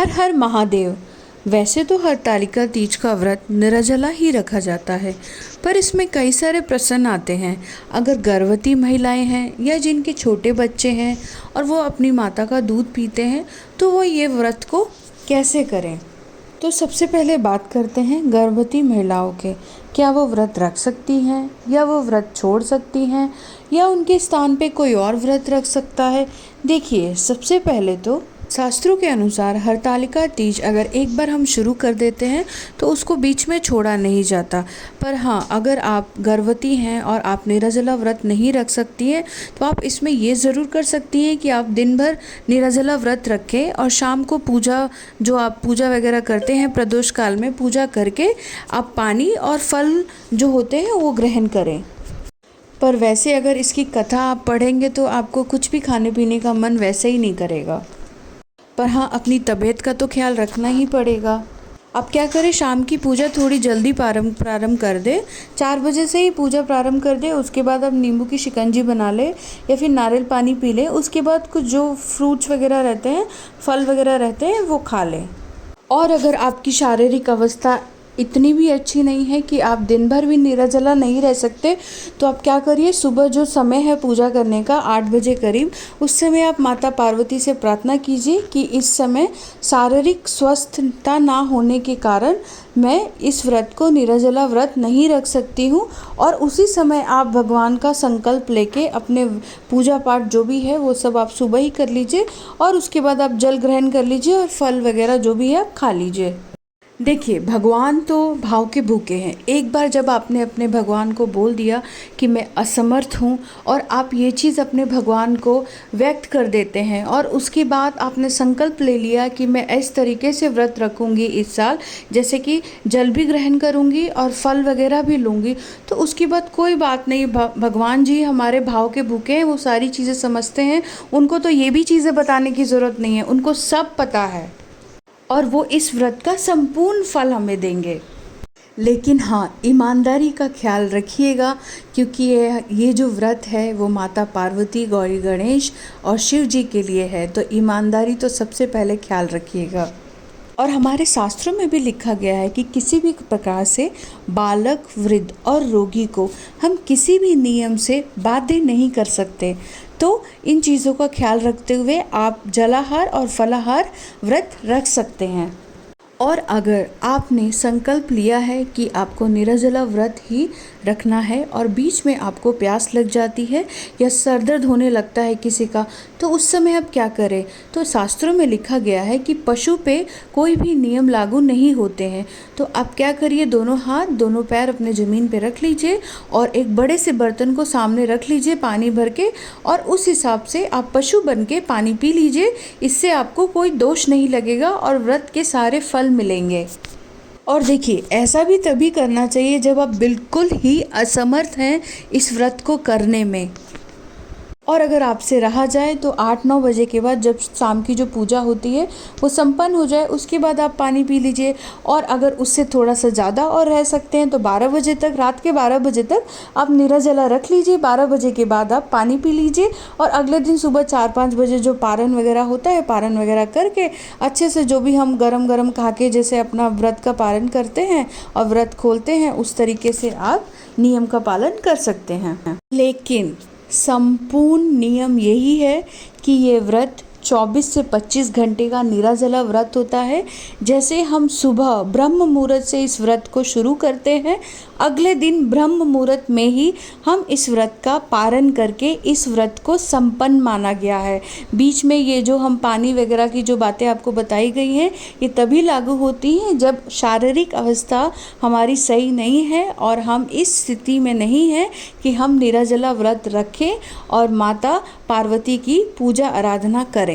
हर हर महादेव। वैसे तो हरतालिका तीज का व्रत निर्जला ही रखा जाता है, पर इसमें कई सारे प्रश्न आते हैं। अगर गर्भवती महिलाएं हैं या जिनके छोटे बच्चे हैं और वो अपनी माता का दूध पीते हैं, तो वो ये व्रत को कैसे करें। तो सबसे पहले बात करते हैं गर्भवती महिलाओं के। क्या वो व्रत रख सकती हैं या वो व्रत छोड़ सकती हैं या उनके स्थान पे कोई और व्रत रख सकता है। देखिए, सबसे पहले तो शास्त्रों के अनुसार हरतालिका तीज अगर एक बार हम शुरू कर देते हैं तो उसको बीच में छोड़ा नहीं जाता। पर हाँ, अगर आप गर्भवती हैं और आप निर्जला व्रत नहीं रख सकती हैं, तो आप इसमें ये ज़रूर कर सकती हैं कि आप दिन भर निर्जला व्रत रखें और शाम को आप पूजा वगैरह करते हैं प्रदोष काल में, पूजा करके आप पानी और फल जो होते हैं वो ग्रहण करें। पर वैसे अगर इसकी कथा आप पढ़ेंगे तो आपको कुछ भी खाने पीने का मन वैसे ही नहीं करेगा। पर हाँ, अपनी तबीयत का तो ख्याल रखना ही पड़ेगा। अब क्या करें, शाम की पूजा थोड़ी जल्दी प्रारंभ कर दे। 4 बजे से ही पूजा प्रारंभ कर दे। उसके बाद अब नींबू की शिकंजी बना ले या फिर नारियल पानी पी ले। उसके बाद कुछ जो फ्रूट्स वगैरह रहते हैं, फल वगैरह रहते हैं, वो खा ले। और अगर आपकी शारीरिक अवस्था इतनी भी अच्छी नहीं है कि आप दिन भर भी निर्जला नहीं रह सकते, तो आप क्या करिए, सुबह जो समय है पूजा करने का 8 बजे करीब, उस समय आप माता पार्वती से प्रार्थना कीजिए कि इस समय शारीरिक स्वस्थता ना होने के कारण मैं इस व्रत को निर्जला व्रत नहीं रख सकती हूँ। और उसी समय आप भगवान का संकल्प लेके अपने पूजा पाठ जो भी है वो सब आप सुबह ही कर लीजिए और उसके बाद आप जल ग्रहण कर लीजिए और फल वगैरह जो भी है आप खा लीजिए। देखिए, भगवान तो भाव के भूखे हैं। एक बार जब आपने अपने भगवान को बोल दिया कि मैं असमर्थ हूँ और आप ये चीज़ अपने भगवान को व्यक्त कर देते हैं और उसके बाद आपने संकल्प ले लिया कि मैं इस तरीके से व्रत रखूँगी इस साल, जैसे कि जल भी ग्रहण करूँगी और फल वगैरह भी लूँगी, तो उसके बाद कोई बात नहीं। भगवान जी हमारे भाव के भूखे हैं, वो सारी चीज़ें समझते हैं। उनको तो ये भी चीज़ें बताने की ज़रूरत नहीं है, उनको सब पता है और वो इस व्रत का संपूर्ण फल हमें देंगे। लेकिन हाँ, ईमानदारी का ख्याल रखिएगा, क्योंकि ये जो व्रत है वो माता पार्वती, गौरी गणेश और शिव जी के लिए है। तो ईमानदारी तो सबसे पहले ख्याल रखिएगा। और हमारे शास्त्रों में भी लिखा गया है कि किसी भी प्रकार से बालक, वृद्ध और रोगी को हम किसी भी नियम से बाध्य नहीं कर सकते। तो इन चीज़ों का ख्याल रखते हुए आप जलाहार और फलाहार व्रत रख सकते हैं। और अगर आपने संकल्प लिया है कि आपको निर्जला व्रत ही रखना है और बीच में आपको प्यास लग जाती है या सर दर्द होने लगता है किसी का, तो उस समय आप क्या करें। तो शास्त्रों में लिखा गया है कि पशु पे कोई भी नियम लागू नहीं होते हैं। तो आप क्या करिए, दोनों हाथ दोनों पैर अपने ज़मीन पे रख लीजिए और एक बड़े से बर्तन को सामने रख लीजिए पानी भर के, और उस हिसाब से आप पशु बन के पानी पी लीजिए। इससे आपको कोई दोष नहीं लगेगा और व्रत के सारे फल मिलेंगे। और देखिए, ऐसा भी तभी करना चाहिए जब आप बिल्कुल ही असमर्थ हैं इस व्रत को करने में। और अगर आपसे रहा जाए तो 8-9 बजे के बाद, जब शाम की जो पूजा होती है वो संपन्न हो जाए, उसके बाद आप पानी पी लीजिए। और अगर उससे थोड़ा सा ज़्यादा और रह सकते हैं तो 12 बजे तक, रात के 12 बजे तक आप निर्जला रख लीजिए। 12 बजे के बाद आप पानी पी लीजिए और अगले दिन सुबह 4-5 बजे जो पारण वगैरह होता है, पारण वगैरह करके अच्छे से जो भी हम गरम गरम खा के जैसे अपना व्रत का पारण करते हैं और व्रत खोलते हैं, उस तरीके से आप नियम का पालन कर सकते हैं। लेकिन संपूर्ण नियम यही है कि ये व्रत 24 से 25 घंटे का निर्जला व्रत होता है। जैसे हम सुबह ब्रह्म मुहूर्त से इस व्रत को शुरू करते हैं, अगले दिन ब्रह्म मुहूर्त में ही हम इस व्रत का पारण करके इस व्रत को संपन्न माना गया है। बीच में ये जो हम पानी वगैरह की जो बातें आपको बताई गई हैं, ये तभी लागू होती हैं जब शारीरिक अवस्था हमारी सही नहीं है और हम इस स्थिति में नहीं हैं कि हम निर्जला व्रत रखें और माता पार्वती की पूजा आराधना करें।